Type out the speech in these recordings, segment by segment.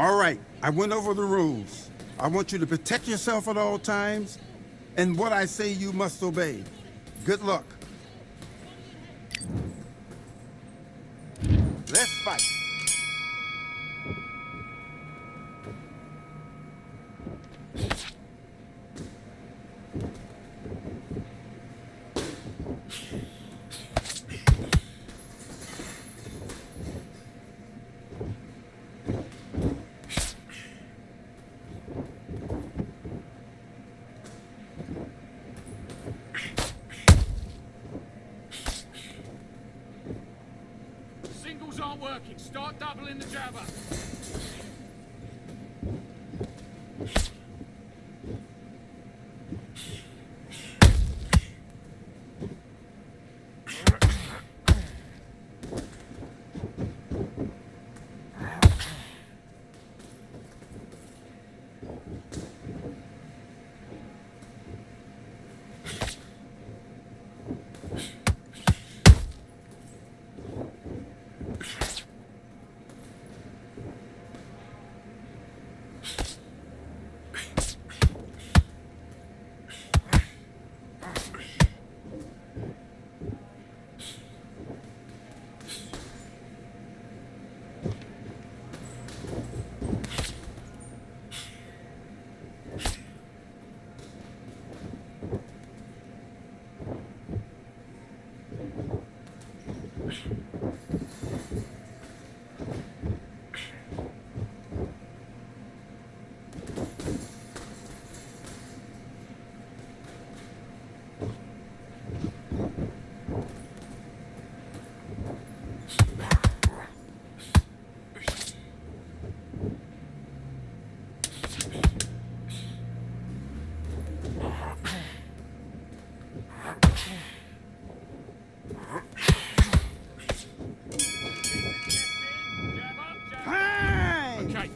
All right, I went over the rules. I want you to protect yourself at all times, and what I say you must obey. Good luck. Let's fight. Singles aren't working. Start doubling the jabber.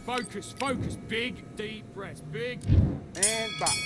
Focus, focus. Big, deep breaths. Big. And box.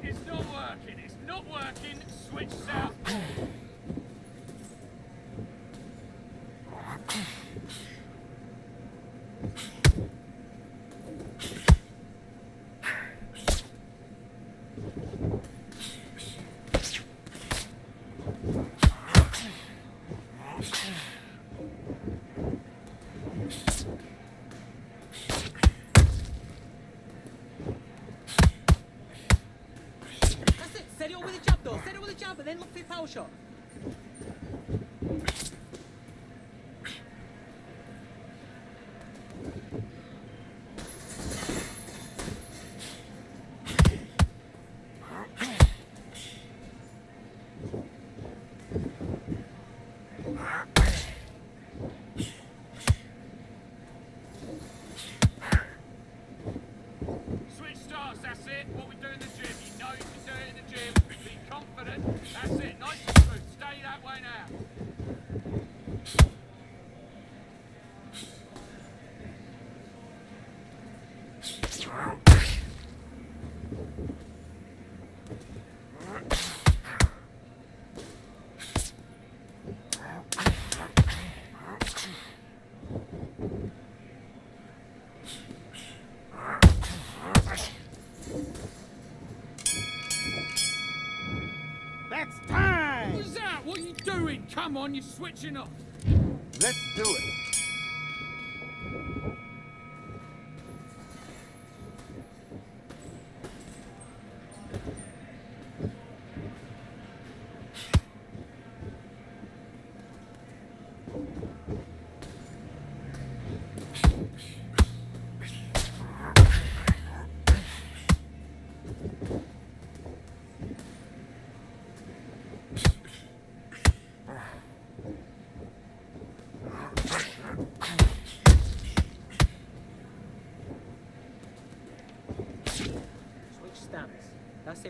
It's not working. It's not working. Switch south. Set it all with a jab though, set it with a jab and then look for your power shot. Switch starts, that's it. What we do in the gym. You know you can do it in the gym. Be confident. That's it. Nice and smooth. Stay that way now. That's time! What was that? What are you doing? Come on, you're switching off. Let's do it.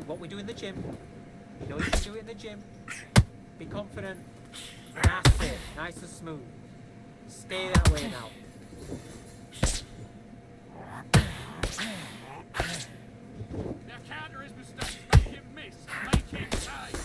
what we do in the gym. You know you can do it in the gym. Be confident. That's it. Nice and smooth. Stay that way now. Now counter his mistakes. Make him miss. Make him pay.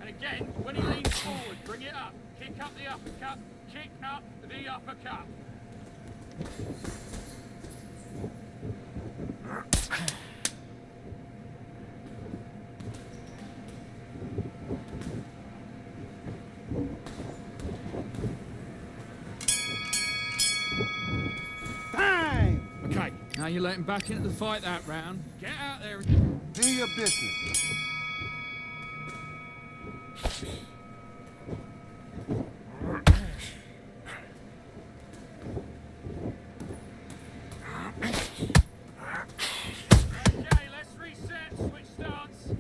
Again, when he leans forward, bring it up. Kick up the uppercut. Kick up the uppercut. Time! Okay, now you're letting back into the fight that round. Get out there and Do your business. okay, let's reset, switch stance.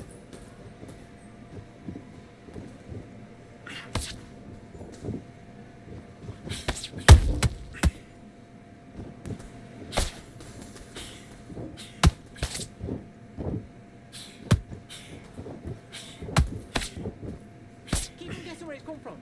Keep him guessing where he's come from.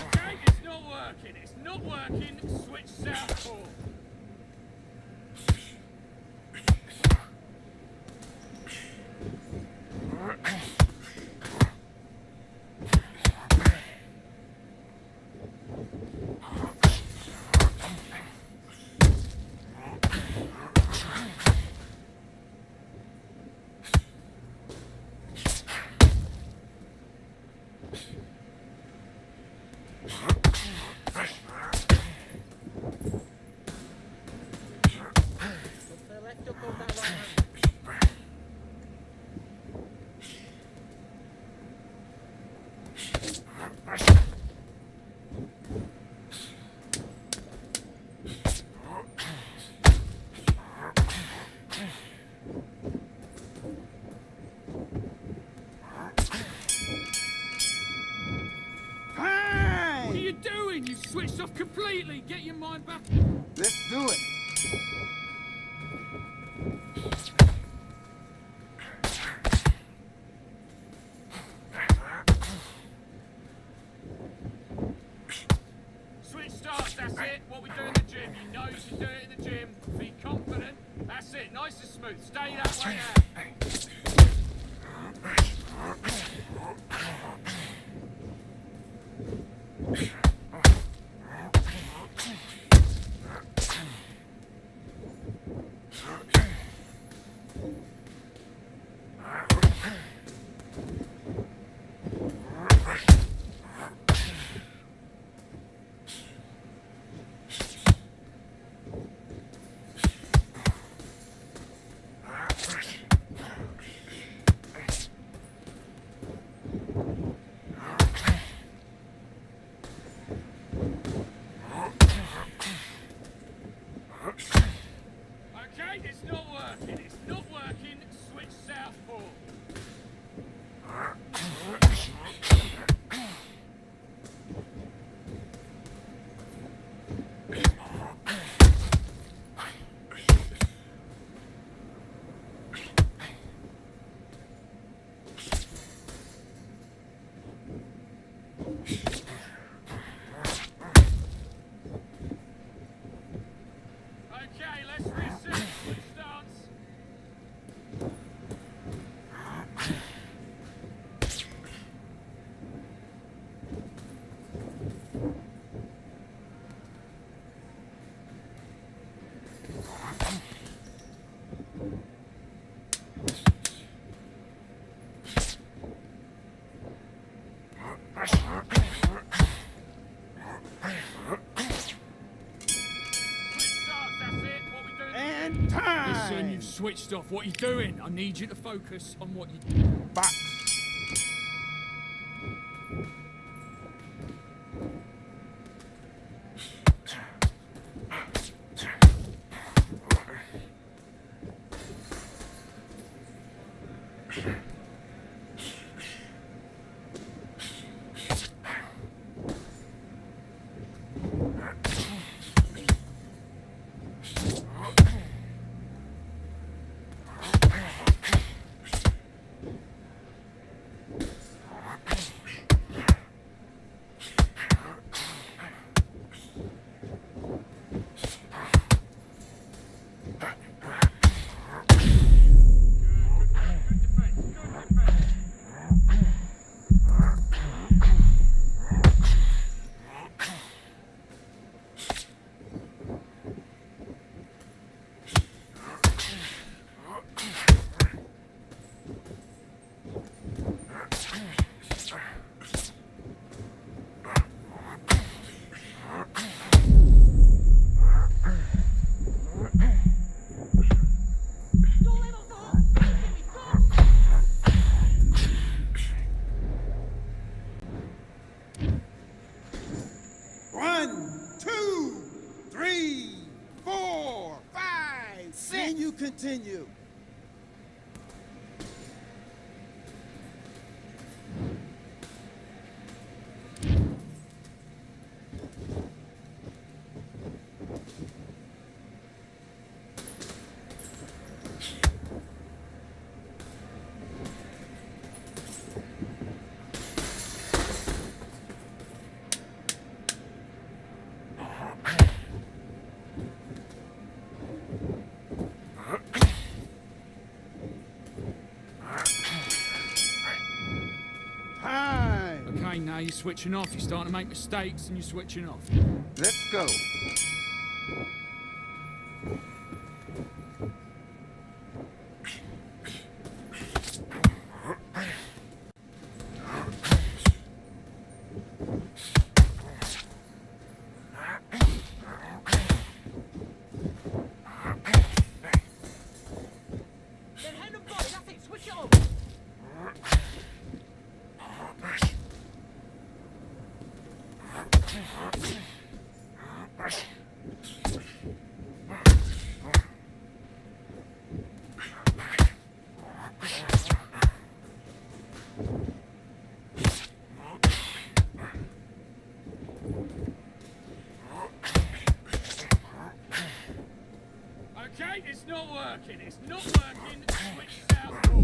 Okay, it's not working. It's not working. Switch southpaw. Look to the left, duck over that right hand. What are Time! you doing? You switched off completely. Get your mind back. Let's do it. Switch stance, that's it. What we do in the gym. You know you can do it in the gym. Be confident. That's it. Nice and smooth. Stay that way now. Okay, let's reset. Switch stance. And time! Listen, you've switched off. What are you doing? I need you to focus on what you Box. Continue. Okay, now you're switching off. You're starting to make mistakes and you're switching off. Let's go. Then hand them by, that's it, switch it on. Okay, it's not working. It's not working. Switch southpaw.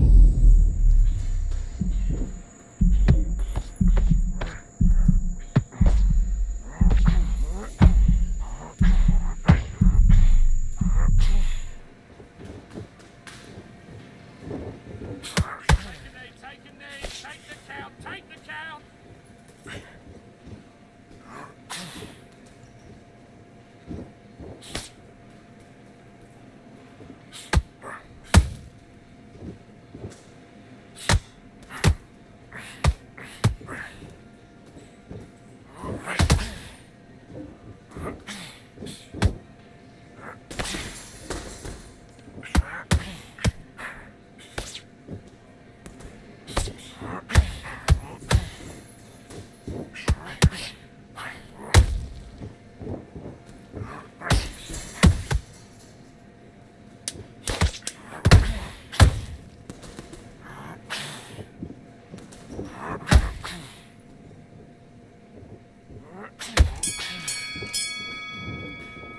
Take a knee. Take the count. Take the count.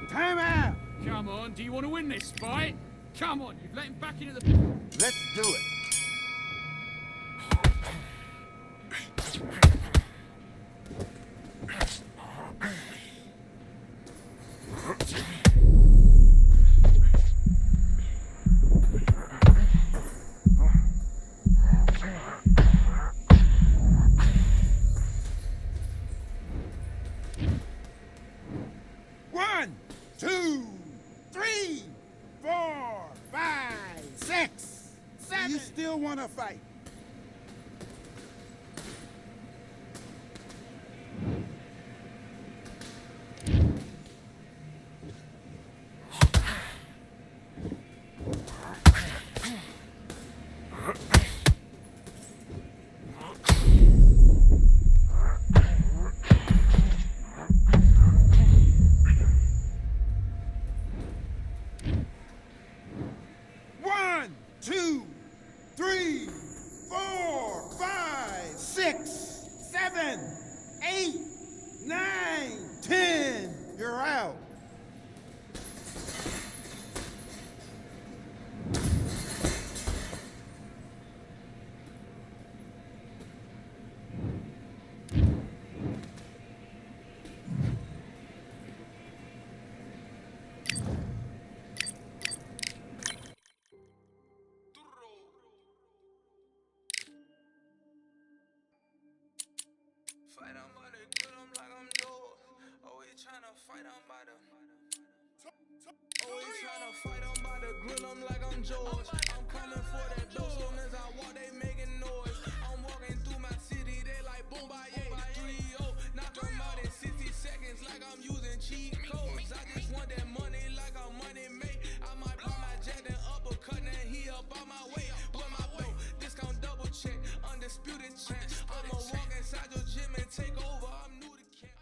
Time out. Come on, do you want to win this fight? Come on, you've let him back into the... Let's do it. 2, 3, 4, 5, 6, 7. You still want to fight? You're out. Fight on by the good, I'm like I'm Joe. Always tryna fight on by the. Always tryna fight on by the grill, I'm like I'm George. I'm coming for that dough, soon as I walk, they making noise. I'm walking through my city, they like boom by 3-0. Knock them out in 60 seconds, like I'm using cheat codes. I just want that money, like I'm money made. I might buy my jet and uppercut, and he up on my way. With my belt, discount double check, undisputed champ. I'ma walk inside your gym and take over. I'm new to camp.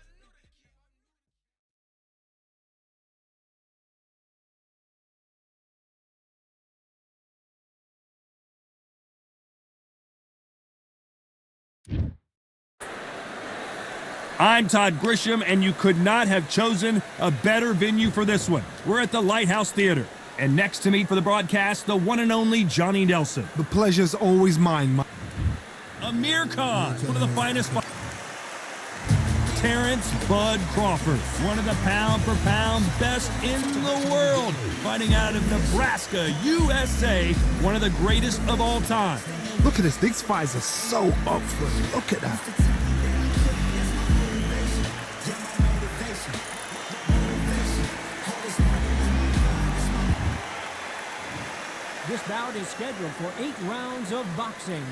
I'm Todd Grisham, and you could not have chosen a better venue for this one. We're at the Lighthouse Theater, and next to me for the broadcast, the one and only Johnny Nelson. The pleasure's always mine. Amir Khan, one of the finest. Terrence Bud Crawford, one of the pound-for-pound best in the world, fighting out of Nebraska, USA, one of the greatest of all time. Look at this. These fights are so up for it. Look at that. This bout is scheduled for 8 rounds of boxing.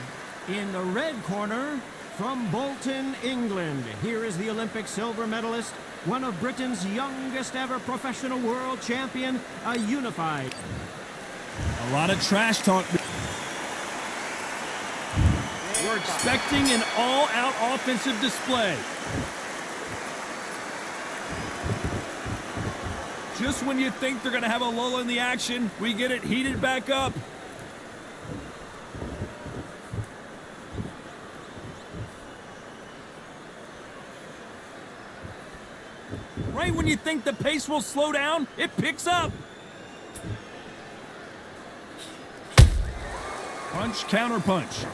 In the red corner, from Bolton, England, here is the Olympic silver medalist, one of Britain's youngest ever professional world champion, a unified. A lot of trash talk. We're expecting an all-out offensive display. Just when you think they're going to have a lull in the action, we get it heated back up. Right when you think the pace will slow down, it picks up. Punch, counter punch.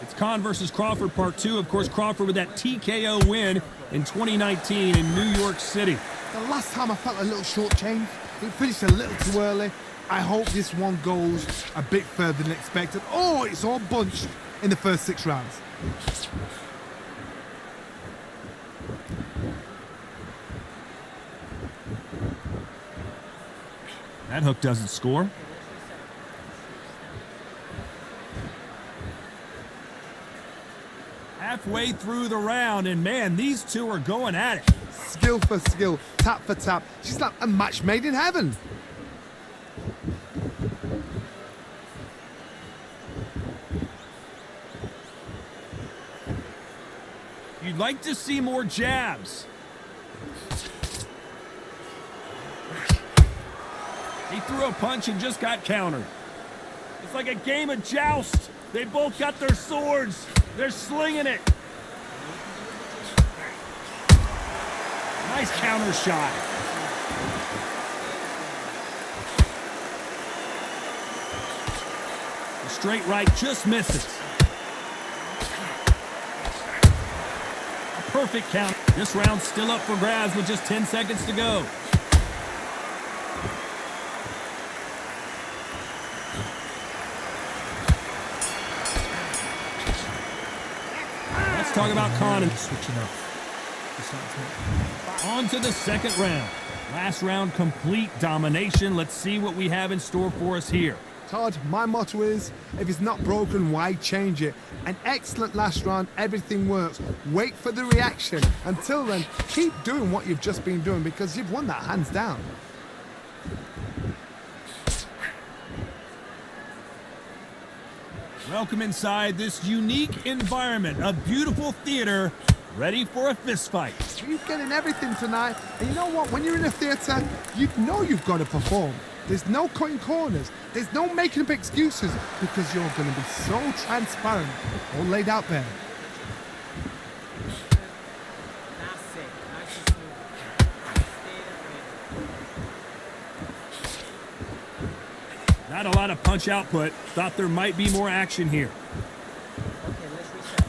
It's Khan versus Crawford part 2. Of course, Crawford with that TKO win in 2019 in New York City. The last time I felt a little shortchanged, it finished a little too early. I hope this one goes a bit further than expected. Oh, it's all bunched in the first 6 rounds. That hook doesn't score. Halfway through the round, and man, these two are going at it. Skill for skill, tap for tap. She's like a match made in heaven. You'd like to see more jabs. He threw a punch and just got countered. It's like a game of joust. They both got their swords. They're slinging it. Nice counter shot. The straight right just misses. A perfect count. This round's still up for grabs with just 10 seconds to go. Let's talk about Khan and switching up. On to the second round. Last round, complete domination. Let's see what we have in store for us here. Todd, my motto is, if it's not broken, why change it? An excellent last round, everything works. Wait for the reaction. Until then, keep doing what you've just been doing because you've won that hands down. Welcome inside this unique environment, a beautiful theater, ready for a fist fight. You're getting everything tonight. And you know what? When you're in a theatre, you know you've got to perform. There's no cutting corners. There's no making up excuses because you're going to be so transparent, all laid out there. That's it. Nice and smooth. Stay that way. Not a lot of punch output. Thought there might be more action here. Okay, let's reset.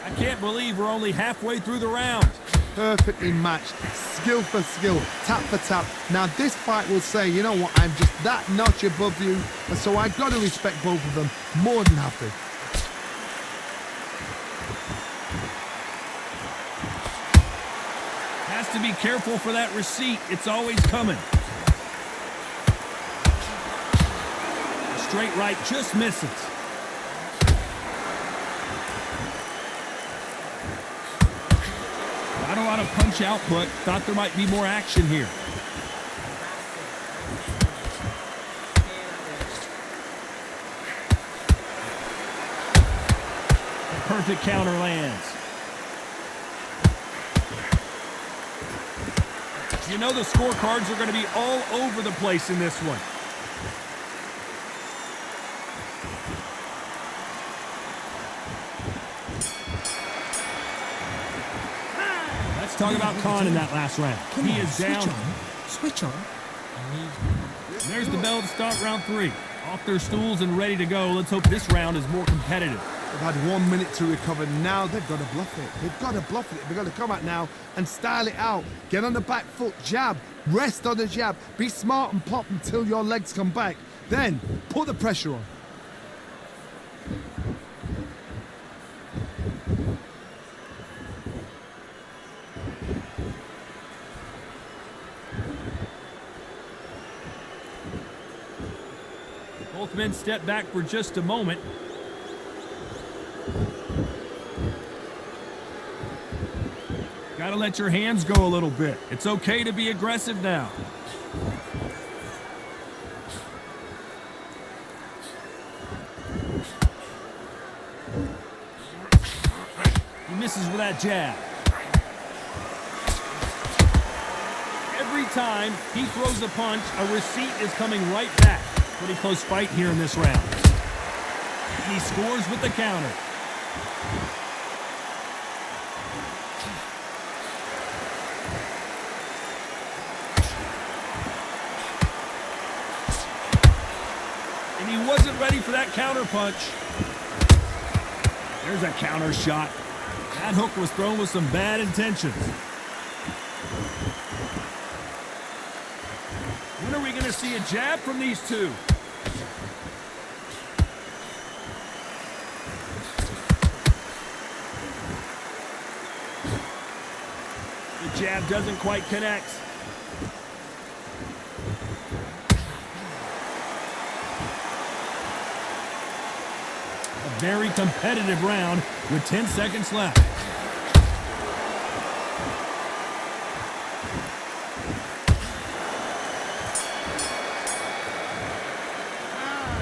I can't believe we're only halfway through the round. Perfectly matched, skill for skill, tap for tap. Now this fight will say, you know what, I'm just that notch above you, and so I got to respect both of them more than happy. Has to be careful for that receipt. It's always coming. Straight right just misses. Not a lot of punch output. Thought there might be more action here. Perfect counter lands. You know the scorecards are going to be all over the place in this one. Let's talk about Khan in that last round. He is down. Switch on. There's the bell to start round 3. Off their stools and ready to go. Let's hope this round is more competitive. They've had 1 minute to recover. Now they've got to bluff it. They've got to bluff it. They've got to come out now and style it out. Get on the back foot, jab, rest on the jab. Be smart and pop until your legs come back. Then put the pressure on. Both men step back for just a moment. Got to let your hands go a little bit. It's okay to be aggressive now. He misses with that jab. Every time he throws a punch, a receipt is coming right back. Pretty close fight here in this round. And he scores with the counter. And he wasn't ready for that counter punch. There's a counter shot. That hook was thrown with some bad intentions. When are we going to see a jab from these two? The jab doesn't quite connect. A very competitive round with 10 seconds left.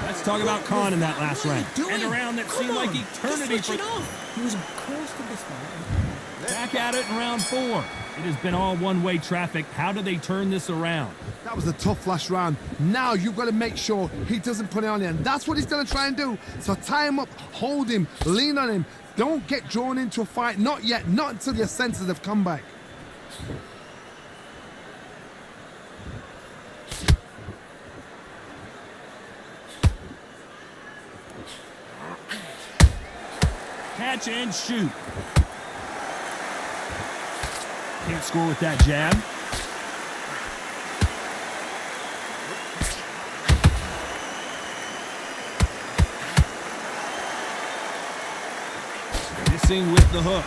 Let's talk about Khan in that last round. And a round that seemed like eternity for... He was close to this one. Back at it in round 4. It has been all one-way traffic. How do they turn this around? That was a tough last round. Now you've got to make sure he doesn't put it on you. And that's what he's going to try and do. So tie him up, hold him, lean on him. Don't get drawn into a fight. Not yet. Not until your senses have come back. Catch and shoot. Can't score with that jab. Missing with the hook.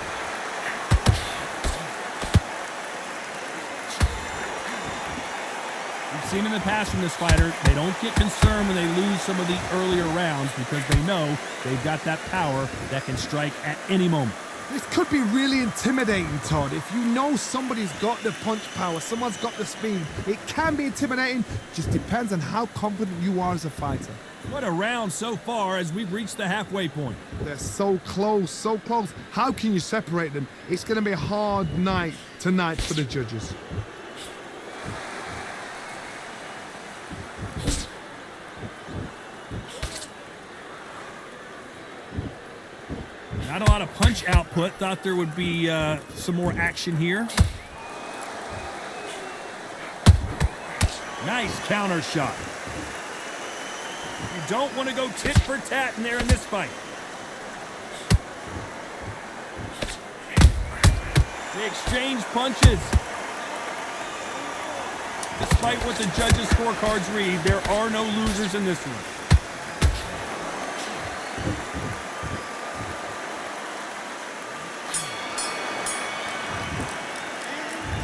seen in the past from this fighter, they don't get concerned when they lose some of the earlier rounds because they know they've got that power that can strike at any moment. This could be really intimidating, Todd. If you know somebody's got the punch power, someone's got the speed, it can be intimidating. Just depends on how confident you are as a fighter. What a round so far as we've reached the halfway point. They're so close, so close. How can you separate them? It's going to be a hard night tonight for the judges. Not a lot of punch output. Thought there would be some more action here. Nice counter shot. You don't want to go tit for tat in there in this fight. They exchange punches. Despite what the judges' scorecards read, there are no losers in this one.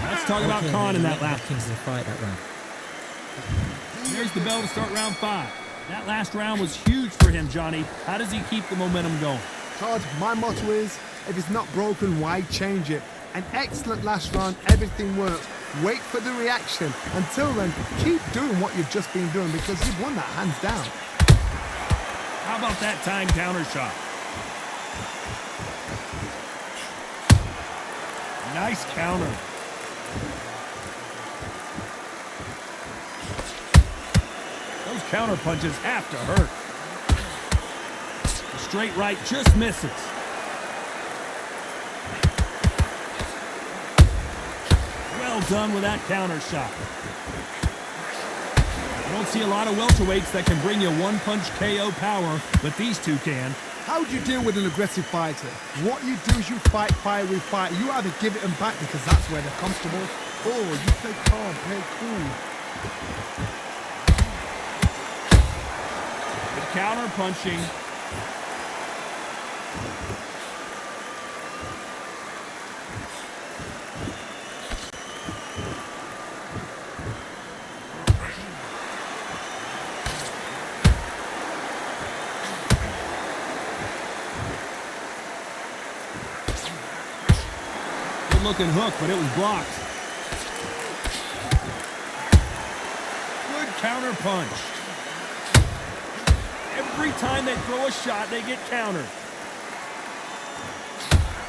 Let's talk about Khan in that last. There's the bell to start round 5. That last round was huge for him, Johnny. How does he keep the momentum going? Todd, my motto is, if it's not broken, why change it? An excellent last round, everything works. Wait for the reaction. Until then, keep doing what you've just been doing because you've won that hands down. How about that time counter shot? Nice counter. Those counter punches have to hurt. The straight right just misses. Well done with that counter shot. I don't see a lot of welterweights that can bring you one-punch KO power, but these two can. How do you deal with an aggressive fighter? What you do is you fight, fire, fight. You either give it them back because that's where they're comfortable, or you play calm, play cool. The counter punching. Looking hook, but it was blocked. Good counter punch. Every time they throw a shot, they get countered.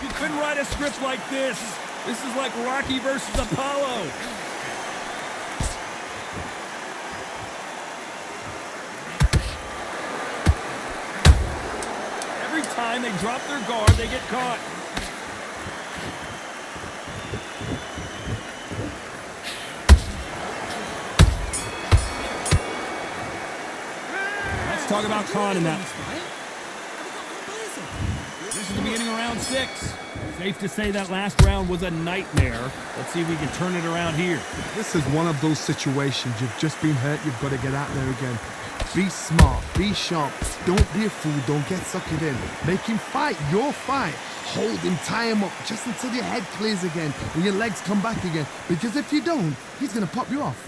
You couldn't write a script like this. This is like Rocky versus Apollo. Every time they drop their guard, they get caught. Talk about Khan in that. This is the beginning of round 6. Safe to say that last round was a nightmare. Let's see if we can turn it around here. This is one of those situations. You've just been hurt. You've got to get out there again. Be smart. Be sharp. Don't be a fool. Don't get suckered in. Make him fight your fight. Hold him, tie him up just until your head clears again and your legs come back again. Because if you don't, he's going to pop you off.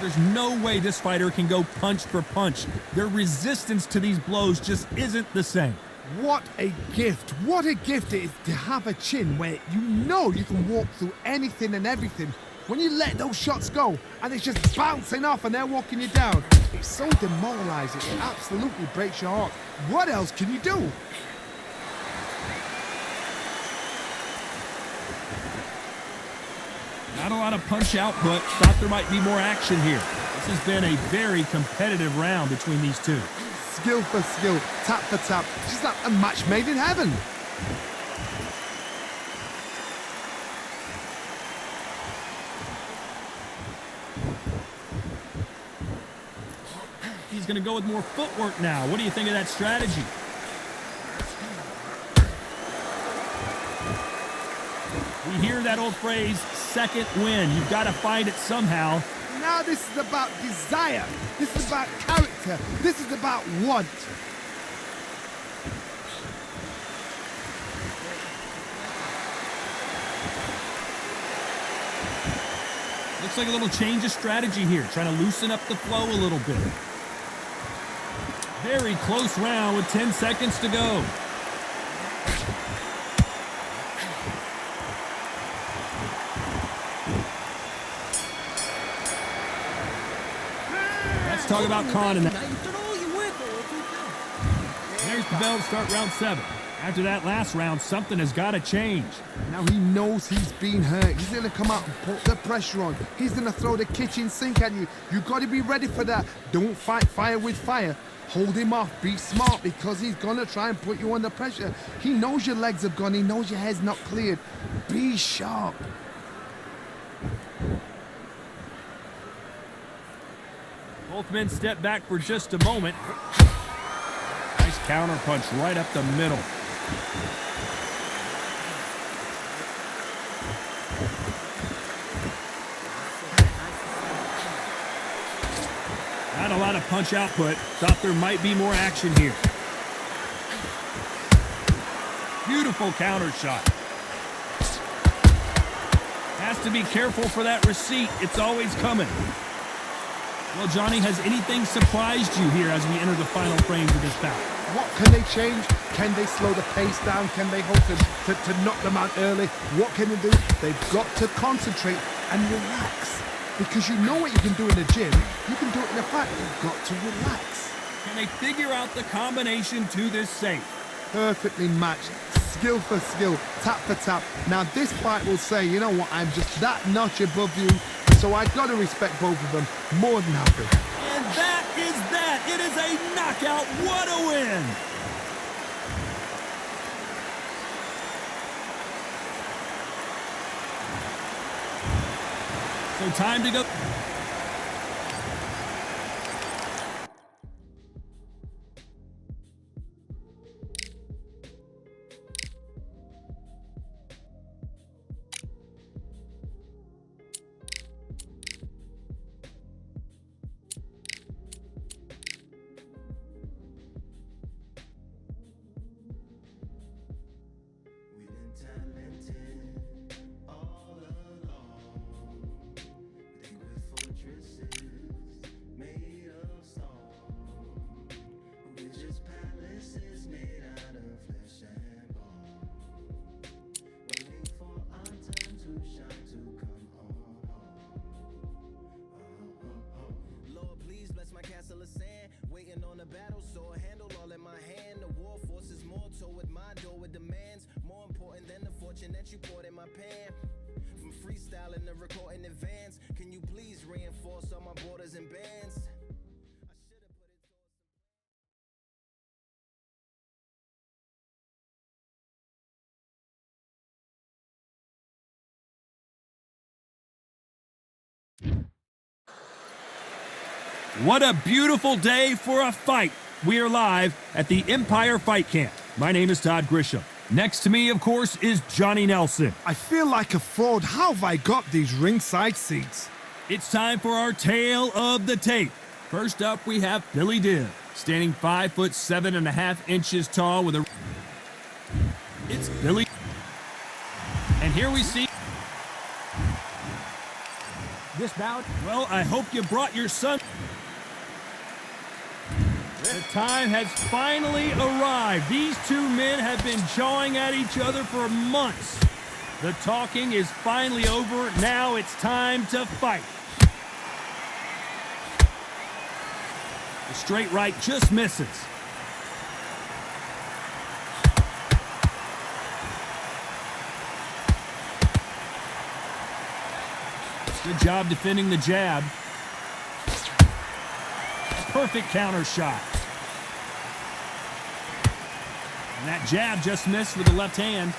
There's no way this fighter can go punch for punch. Their resistance to these blows just isn't the same. What a gift. What a gift it is to have a chin where you know you can walk through anything and everything. When you let those shots go and it's just bouncing off and they're walking you down, it's so demoralizing. It absolutely breaks your heart. What else can you do? Not a lot of punch output. Thought there might be more action here. This has been a very competitive round between these two. Skill for skill, tap for tap, just like a match made in heaven. He's going to go with more footwork now. What do you think of that strategy? We hear that old phrase, second win. You've got to find it somehow. Now this is about desire. This is about character. This is about want. Looks like a little change of strategy here, trying to loosen up the flow a little bit. Very close round with 10 seconds to go. Let's talk about Khan in that. There's the bell to start round 7. After that last round, something has got to change. Now he knows he's been hurt. He's going to come out and put the pressure on. He's going to throw the kitchen sink at you. You got to be ready for that. Don't fight fire with fire. Hold him off. Be smart because he's going to try and put you under pressure. He knows your legs have gone. He knows your head's not cleared. Be sharp. Both men step back for just a moment. Nice counter punch right up the middle. Not a lot of punch output. Thought there might be more action here. Beautiful counter shot. Has to be careful for that receipt. It's always coming. Well, Johnny, has anything surprised you here as we enter the final frames of this bout? What can they change? Can they slow the pace down? Can they hope to knock them out early? What can they do? They've got to concentrate and relax. Because you know what you can do in the gym. You can do it in a fight. You've got to relax. Can they figure out the combination to this safe? Perfectly matched. Skill for skill. Tap for tap. Now this fight will say, you know what, I'm just that notch above you. So I got to respect both of them more than happy. And that is that. It is a knockout. What a win. So time to go. That you poured in my pan. From freestyling to recording advance, can you please reinforce all my borders and bands? What a beautiful day for a fight. We are live at the Empire Fight Camp. My name is Todd Grisham. Next to me, of course, is Johnny Nelson. I feel like a fraud. How have I got these ringside seats? It's time for our tale of the tape. First up, we have Billy Dibb, standing 5'7.5" tall with a... It's Billy. And here we see... This bout. Well, I hope you brought your son... The time has finally arrived. These two men have been jawing at each other for months. The talking is finally over. Now it's time to fight. The straight right just misses. Good job defending the jab. Perfect counter shot. And that jab just missed with the left hand.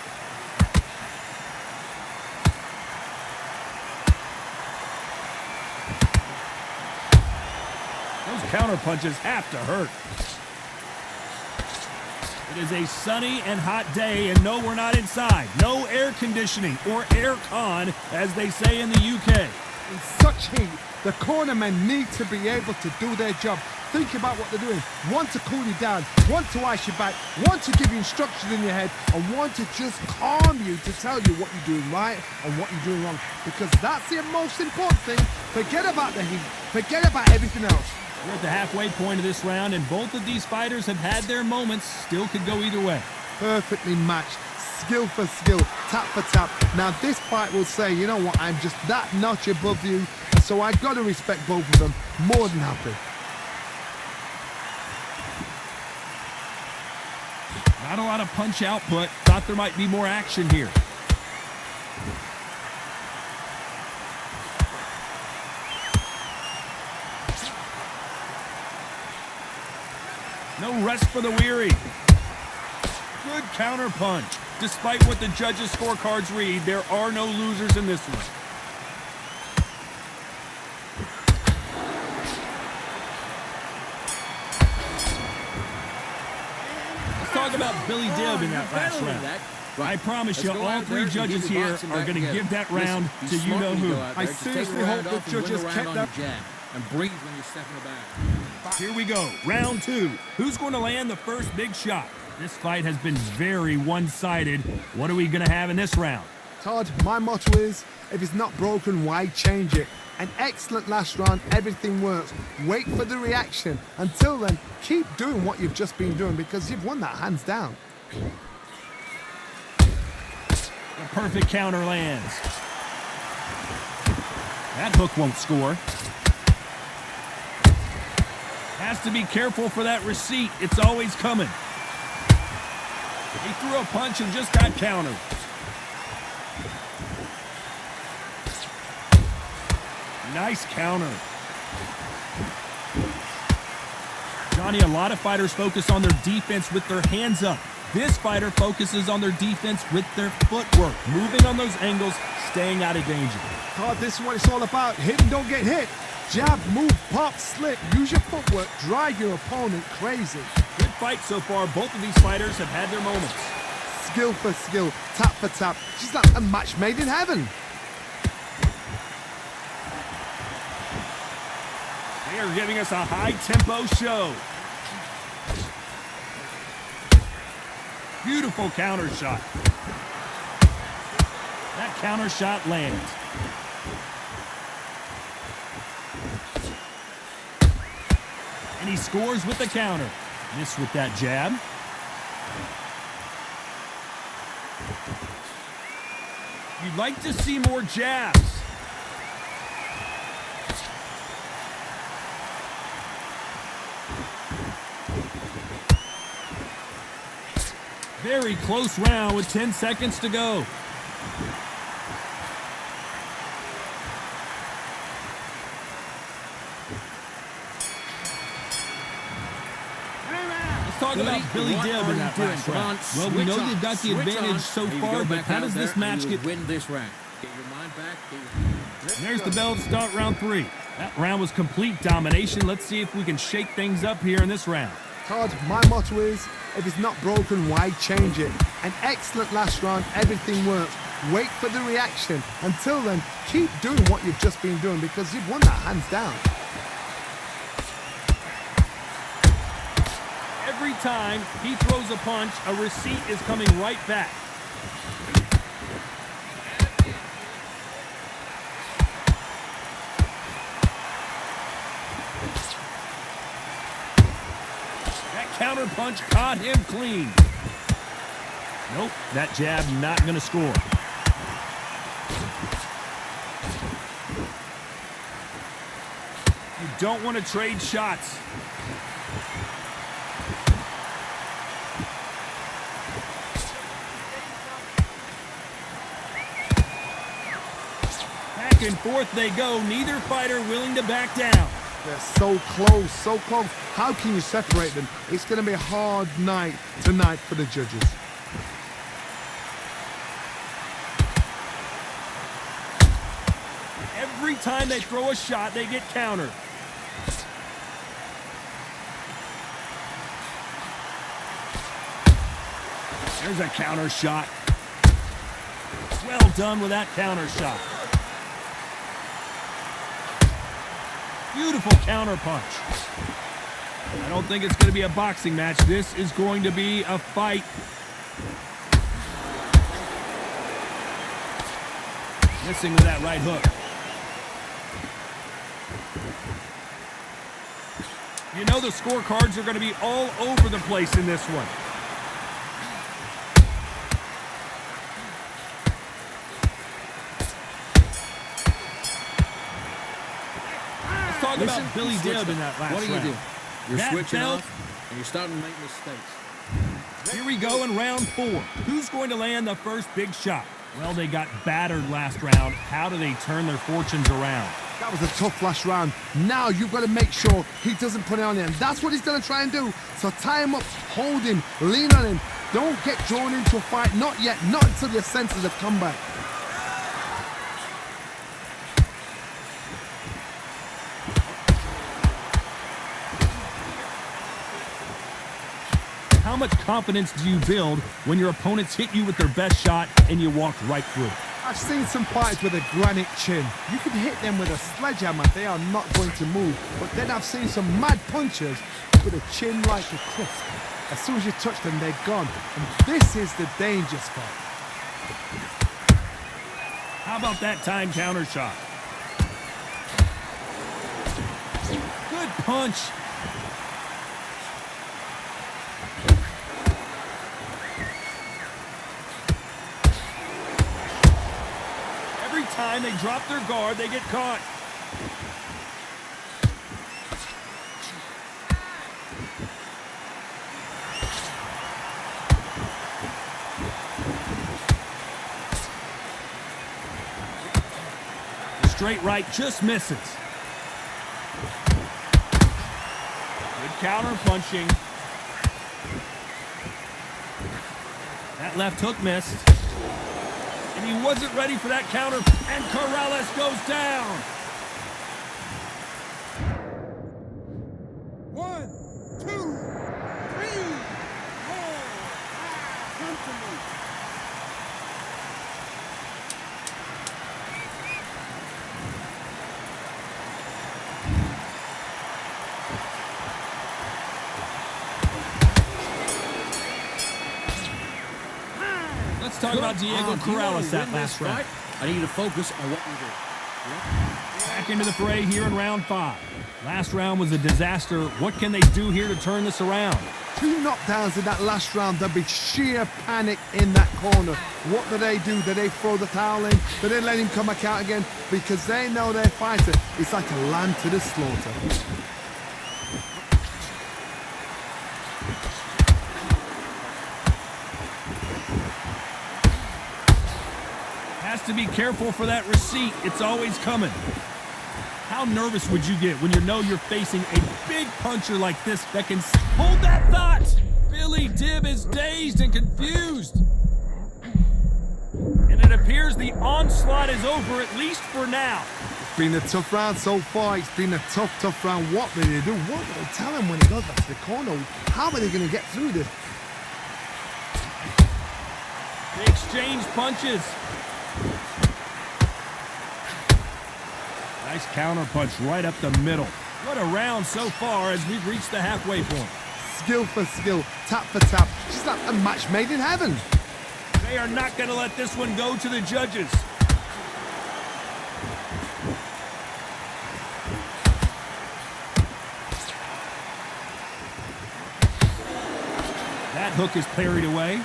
Those counter punches have to hurt. It is a sunny and hot day, and no, we're not inside. No air conditioning or air con, as they say in the UK. In such heat, the cornermen need to be able to do their job. Think about what they're doing. One to cool you down, one to ice you back, one to give you instructions in your head, and one to just calm you to tell you what you're doing right and what you're doing wrong. Because that's the most important thing. Forget about the heat. Forget about everything else. We're at the halfway point of this round, and both of these fighters have had their moments. Still could go either way. Perfectly matched. Skill for skill, tap for tap. Now this fight will say, you know what, I'm just that notch above you, and so I got to respect both of them. More than happy. Not a lot of punch output. Thought there might be more action here. No rest for the weary. Good counter punch. Despite what the judges' scorecards read, there are no losers in this one. Let's talk about Billy Dibb in that last round. I promise you, all three judges here are going to give that round to you-know-who. I seriously hope the judges kept that. And breathe when you're stepping about. Here we go, round two. Who's going to land the first big shot? This fight has been very one-sided. What are we going to have in this round? Todd, my motto is, if it's not broken, why change it? An excellent last round, everything works. Wait for the reaction. Until then, keep doing what you've just been doing because you've won that hands down. The perfect counter lands. That hook won't score. Has to be careful for that receipt. It's always coming. He threw a punch and just got countered. Nice counter. Johnny, a lot of fighters focus on their defense with their hands up. This fighter focuses on their defense with their footwork, moving on those angles, staying out of danger. Todd, this is what it's all about. Hit and don't get hit. Jab, move, pop, slip. Use your footwork. Drive your opponent crazy. Good fight so far. Both of these fighters have had their moments. Skill for skill, tap for tap. Just like a match made in heaven. They are giving us a high-tempo show. Beautiful counter shot. That counter shot lands. And he scores with the counter. Missed with that jab. You'd like to see more jabs. Very close round with 10 seconds to go. Talk about Billy Dibb in that last round. Well, we know they've got the advantage so far, but how does this match get... Win this round. Get your mind back. There's the bell to start round three. That round was complete domination. Let's see if we can shake things up here in this round. Todd, my motto is, if it's not broken, why change it? An excellent last round, everything works. Wait for the reaction. Until then, keep doing what you've just been doing because you've won that hands down. Every time he throws a punch, a receipt is coming right back. That counter punch caught him clean. Nope, that jab not going to score. You don't want to trade shots. Back and forth they go, neither fighter willing to back down. They're so close, so close. How can you separate them? It's going to be a hard night tonight for the judges. Every time they throw a shot, they get countered. There's a counter shot. Well done with that counter shot. Beautiful counter punch. I don't think it's going to be a boxing match. This is going to be a fight. Missing with that right hook. You know the scorecards are going to be all over the place in this one. Let's talk about Billy Dibb in that last round. What do? You're That switching belt- off, and you're starting to make mistakes. Here we go in round 4. Who's going to land the first big shot? Well, they got battered last round. How do they turn their fortunes around? That was a tough last round. Now you've got to make sure he doesn't put it on you. And that's what he's going to try and do. So tie him up, hold him, lean on him. Don't get drawn into a fight. Not yet. Not until your senses have come back. How much confidence do you build when your opponents hit you with their best shot and you walk right through? I've seen some fighters with a granite chin. You can hit them with a sledgehammer, they are not going to move. But then I've seen some mad punchers with a chin like a crisp. As soon as you touch them, they're gone. And this is the danger spot. How about that time counter shot? Good punch. Every time they drop their guard, they get caught. The straight right just misses. Good counter punching. That left hook missed. And he wasn't ready for that counter. And Corrales goes down. 1, 2, 3, 4, 5. Come to me. Let's talk about Diego Corrales that last round. I need you to focus on what we do. Back into the fray here in round 5. Last round was a disaster. What can they do here to turn this around? 2 knockdowns in that last round. There'll be sheer panic in that corner. What do? Do they throw the towel in? Do they let him come back out again? Because they know their fighter is like a lamb to the slaughter. Has to be careful for that receipt. It's always coming. How nervous would you get when you know you're facing a big puncher like this that can hold that thought? Billy Dibb is dazed and confused. And it appears the onslaught is over, at least for now. It's been a tough round so far. It's been a tough round. What do they do? What do they tell him when he goes back to the corner? How are they going to get through this? They exchange punches. Nice counter punch right up the middle. What a round so far as we've reached the halfway point. Skill for skill, tap for tap. Just like a match made in heaven. They are not going to let this one go to the judges. That hook is parried away.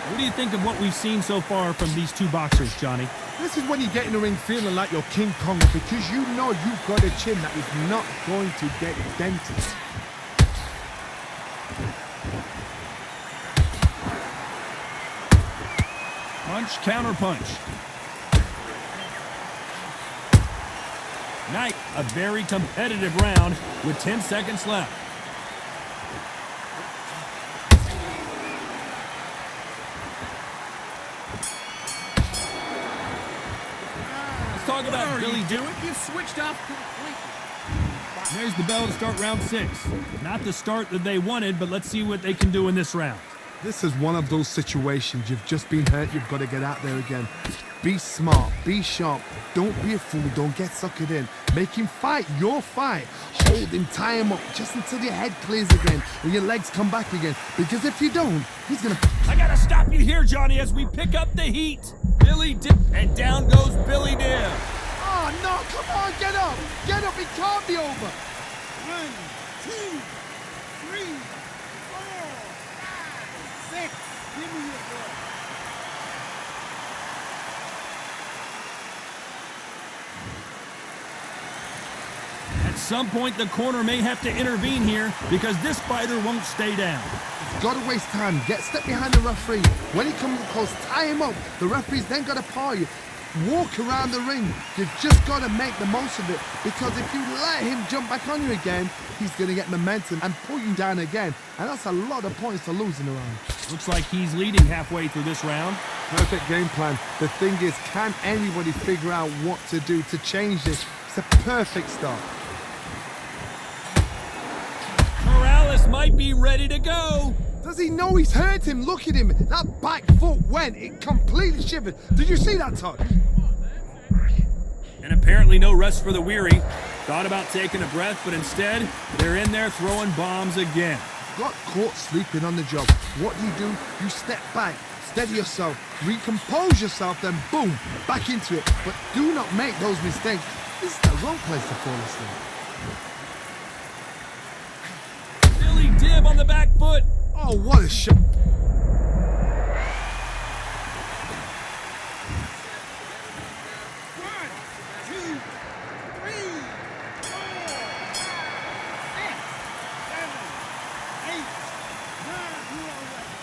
What do you think of what we've seen so far from these two boxers, Johnny? This is when you get in the ring feeling like you're King Kong because you know you've got a chin that is not going to get dented. Punch, counter punch. Knight, a very competitive round with 10 seconds left. Let's talk about Billy Dibb. You've switched off completely. There's the bell to start round 6. Not the start that they wanted, but let's see what they can do in this round. This is one of those situations. You've just been hurt. You've got to get out there again. Be smart. Be sharp. Don't be a fool. Don't get suckered in. Make him fight your fight. Hold him. Tie him up just until your head clears again and your legs come back again. Because if you don't, he's going to... I gotta stop you here, Johnny, as we pick up the heat. Billy Dib, and down goes Billy Dib. Oh, no. Come on. Get up. Get up. It can't be over. 1, 2, 3, 4, 5, 6. Give me your breath. At some point, the corner may have to intervene here because this fighter won't stay down. Got to waste time. Step behind the referee. When he comes close, tie him up. The referee's then got to paw you. Walk around the ring. You've just got to make the most of it, because if you let him jump back on you again, he's going to get momentum and pull you down again. And that's a lot of points to lose in a round. Looks like he's leading halfway through this round. Perfect game plan. The thing is, can anybody figure out what to do to change this? It's a perfect start. Morales might be ready to go. Does he know he's hurt him? Look at him. That back foot went. It completely shivered. Did you see that, Todd? And apparently no rest for the weary. Thought about taking a breath, but instead, they're in there throwing bombs again. Got caught sleeping on the job. What do? You step back, steady yourself, recompose yourself, then boom, back into it. But do not make those mistakes. This is the wrong place to fall asleep. Billy Dib on the back foot. Oh, what a shot. 1, 2, 3, 4, 5, 6, 7, 8, 9. You are right.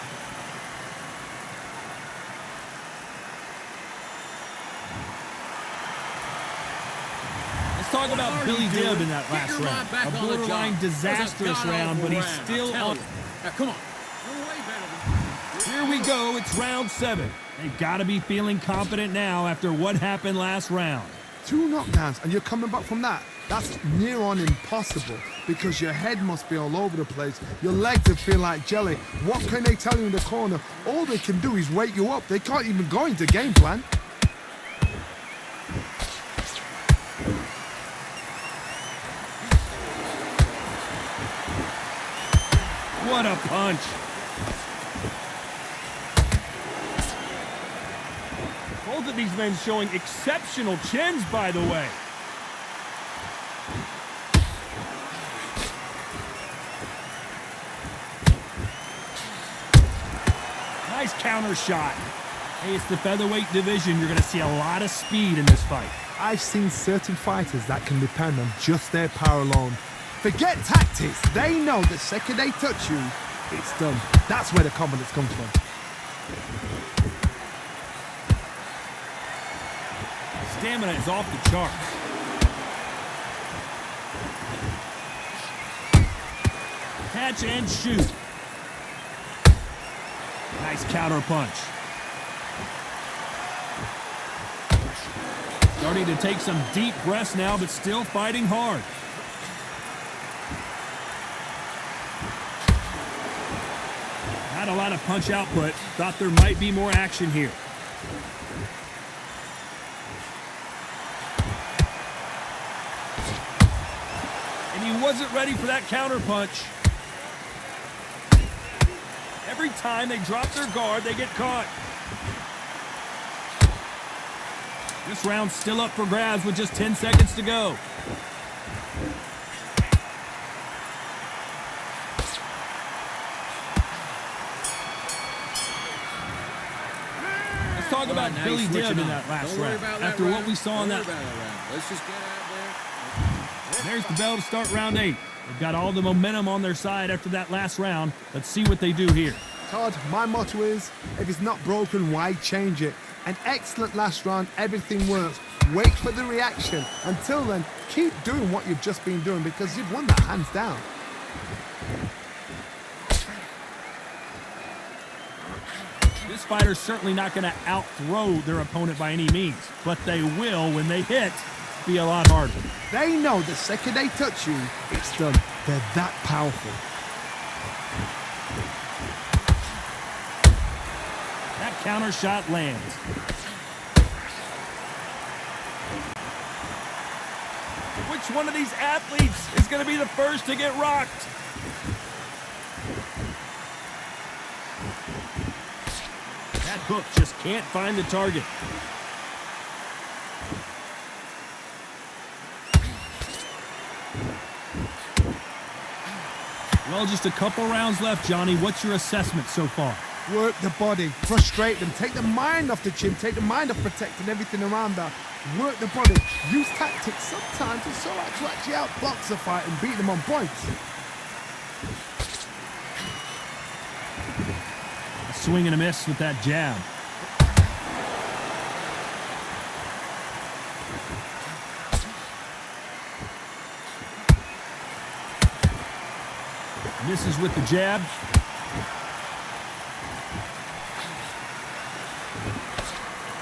Let's talk about Billy Dib in that last Get your mind back round. A on the borderline job. That was a disastrous god-awful round, but he's round, still I tell on. you. Now, come on. You're way better than... Here we go. It's round 7. They gotta be feeling confident now after what happened last round. 2 knockdowns and you're coming back from that. That's near on impossible, because your head must be all over the place. Your legs will feel like jelly. What can they tell you in the corner? All they can do is wake you up. They can't even go into game plan. What a punch. Both of these men showing exceptional chins, by the way. Nice counter shot. Hey, it's the featherweight division. You're going to see a lot of speed in this fight. I've seen certain fighters that can depend on just their power alone. Forget tactics. They know the second they touch you, it's done. That's where the confidence comes from. Stamina is off the charts. Catch and shoot. Nice counter punch. Starting to take some deep breaths now, but still fighting hard. Not a lot of punch output. Thought there might be more action here. And he wasn't ready for that counter punch. Every time they drop their guard, they get caught. This round's still up for grabs with just 10 seconds to go. Let's talk about Now Billy he's Dib switching in on. that last Don't worry round. about that After round. what we saw in Don't that. worry about round. Let's just get out there. There's the bell to start round 8. They've got all the momentum on their side after that last round. Let's see what they do here. Todd, my motto is, if it's not broken, why change it? An excellent last round, everything works. Wait for the reaction. Until then, keep doing what you've just been doing, because you've won that hands down. This fighter's certainly not going to out-throw their opponent by any means, but they will, when they hit, be a lot harder. They know the second they touch you, it's done. They're that powerful. counter shot lands. Which one of these athletes is going to be the first to get rocked? That hook just can't find the target. Well, just a couple rounds left, Johnny. What's your assessment so far? Work the body, frustrate them, take the mind off the chin, take the mind off protecting everything around that. Work the body, use tactics. Sometimes it's all right to actually outbox a fight and beat them on points. A swing and a miss with that jab. Misses with the jab.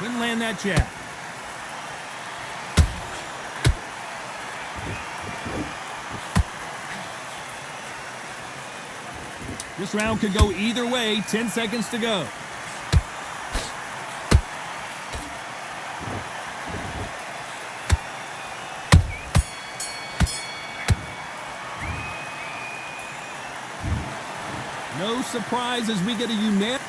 Couldn't land that jab. This round could go either way. 10 seconds to go. No surprise as we get a unanimous.